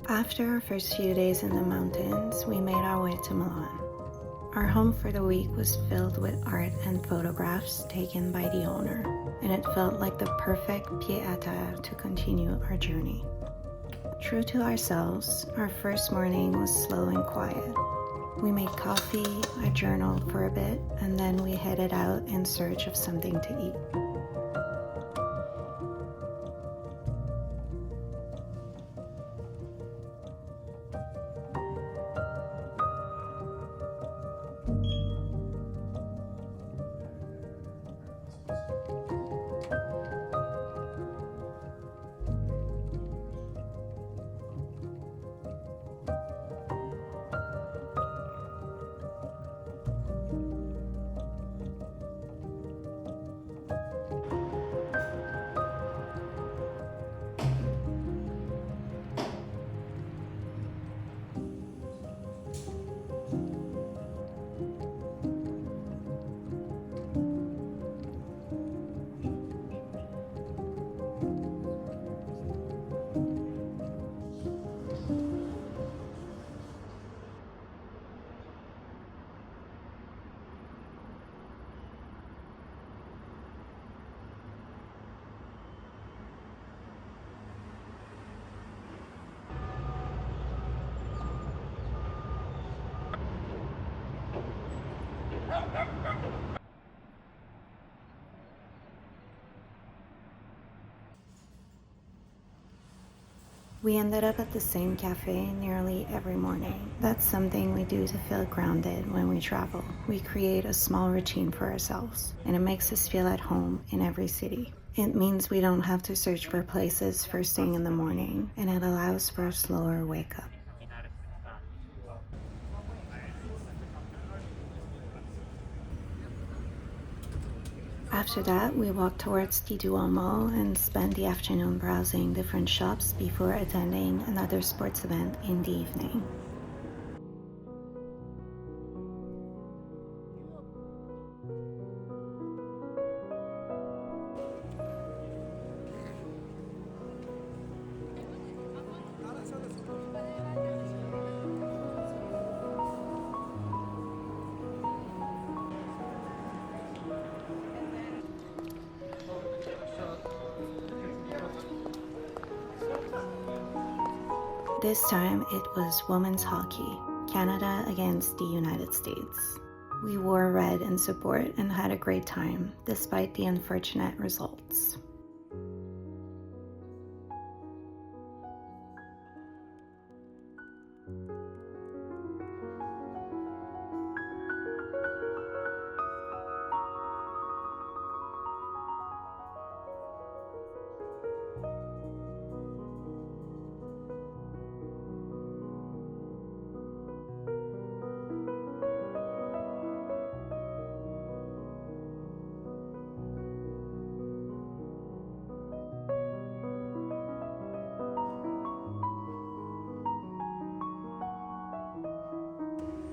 After our first few days in the mountains, we made our way to Milan. Our home for the week was filled with art and photographs taken by the owner, and it felt like the perfect pied-à-terre to continue our journey. True to ourselves, our first morning was slow and quiet. We made coffee, I journaled for a bit, and then we headed out in search of something to eat. We ended up at the same cafe nearly every morning. That's something we do to feel grounded when we travel. We create a small routine for ourselves, and it makes us feel at home in every city. It means we don't have to search for places first thing in the morning, and it allows for a slower wake up. After that, we walked towards the Duomo and spent the afternoon browsing different shops before attending another sports event in the evening. This time it was women's hockey, Canada against the United States. We wore red in support and had a great time, despite the unfortunate results.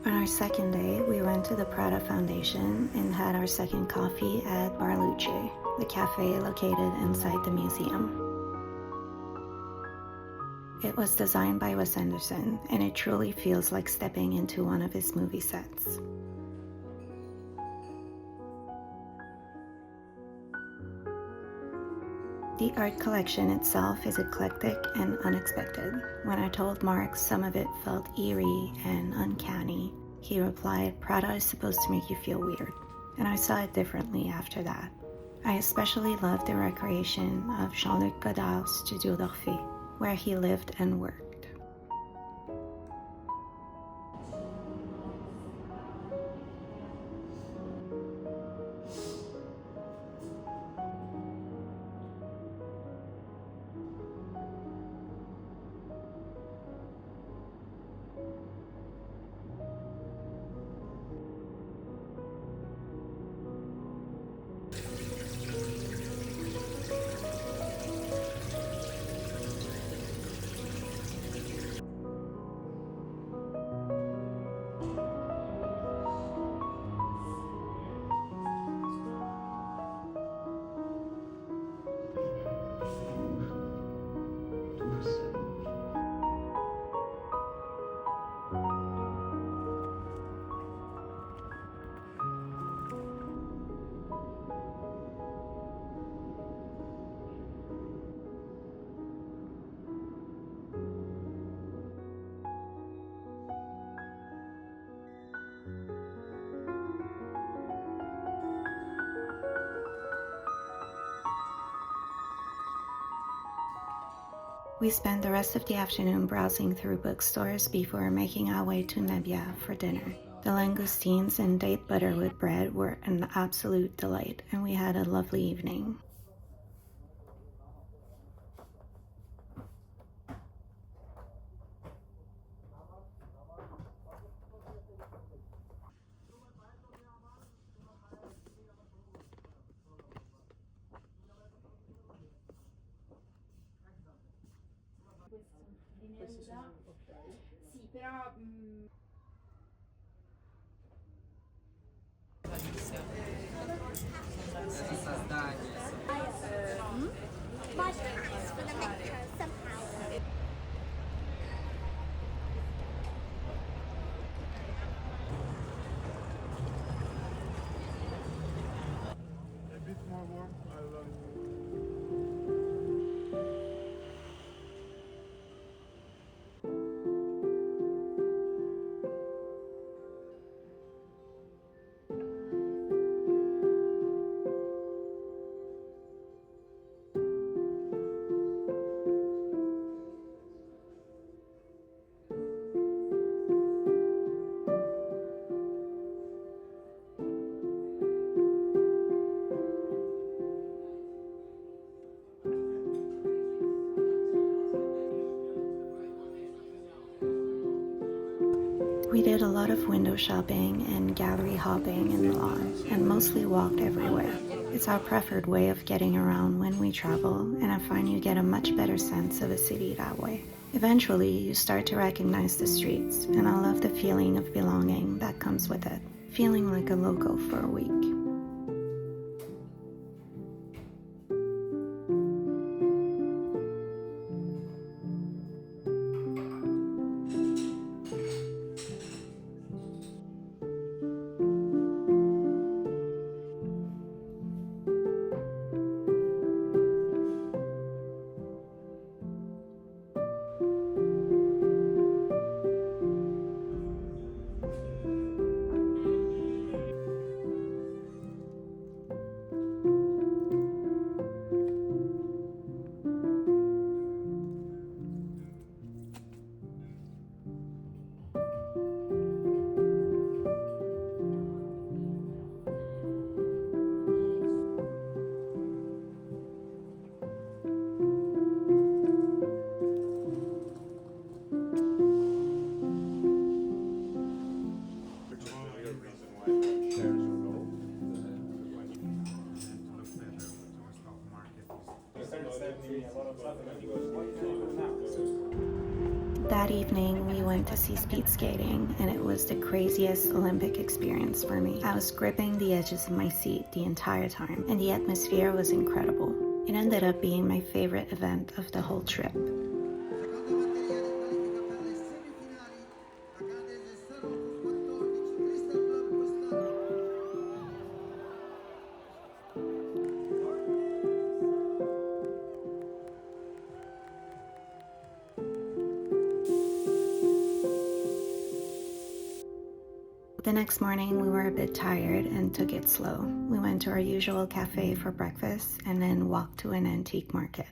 On our second day, we went to the Prada Foundation and had our second coffee at Bar Luce, the cafe located inside the museum. It was designed by Wes Anderson, and it truly feels like stepping into one of his movie sets. The art collection itself is eclectic and unexpected. When I told Mark some of it felt eerie and uncanny, he replied, "Prada is supposed to make you feel weird," and I saw it differently after that. I especially loved the recreation of Jean-Luc Godard's Studio d'Orphée, where he lived and worked. We spent the rest of the afternoon browsing through bookstores before making our way to Nebbia for dinner. The langoustines and date butter with bread were an absolute delight, and we had a lovely evening. Sì, però My pass for the metro somehow. A bit more warm, I love it. We did a lot of window shopping and gallery hopping in Milan, and mostly walked everywhere. It's our preferred way of getting around when we travel, and I find you get a much better sense of a city that way. Eventually, you start to recognize the streets, and I love the feeling of belonging that comes with it, feeling like a local for a week. That evening, we went to see speed skating, and it was the craziest Olympic experience for me. I was gripping the edges of my seat the entire time, and the atmosphere was incredible. It ended up being my favorite event of the whole trip. The next morning, we were a bit tired and took it slow. We went to our usual cafe for breakfast and then walked to an antique market.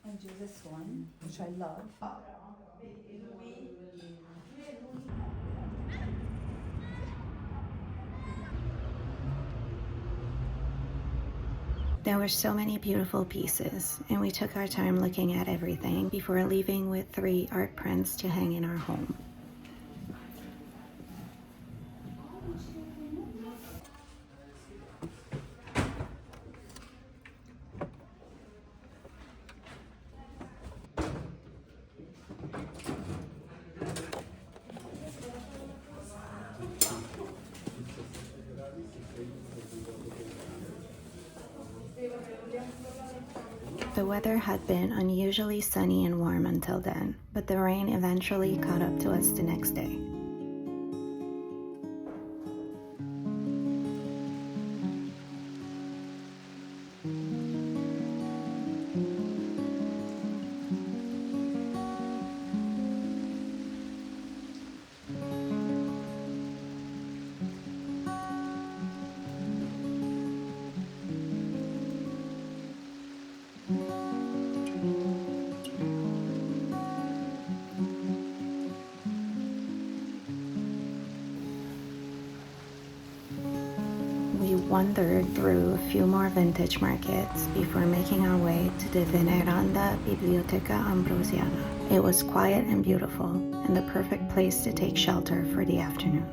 And do this one, which I love. There were so many beautiful pieces, and we took our time looking at everything before leaving with 3 art prints to hang in our home. The weather had been unusually sunny and warm until then, but the rain eventually caught up to us the next day. We wandered through a few more vintage markets before making our way to the Veneranda Biblioteca Ambrosiana. It was quiet and beautiful, and the perfect place to take shelter for the afternoon.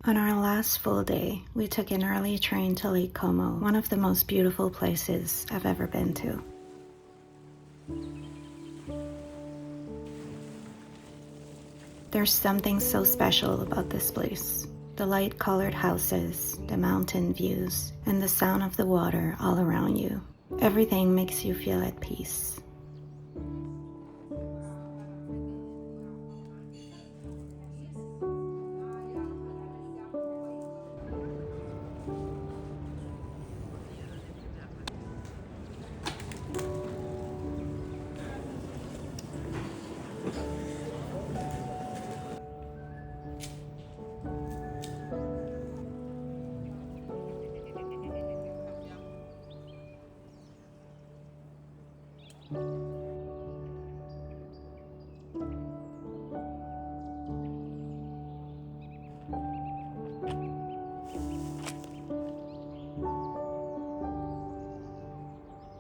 On our last full day, we took an early train to Lake Como, one of the most beautiful places I've ever been to. There's something so special about this place. The light-colored houses, the mountain views, and the sound of the water all around you. Everything makes you feel at peace.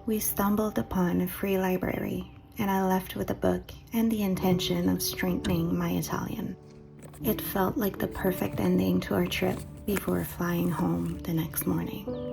We stumbled upon a free library, and I left with a book and the intention of strengthening my Italian. It felt like the perfect ending to our trip before flying home the next morning.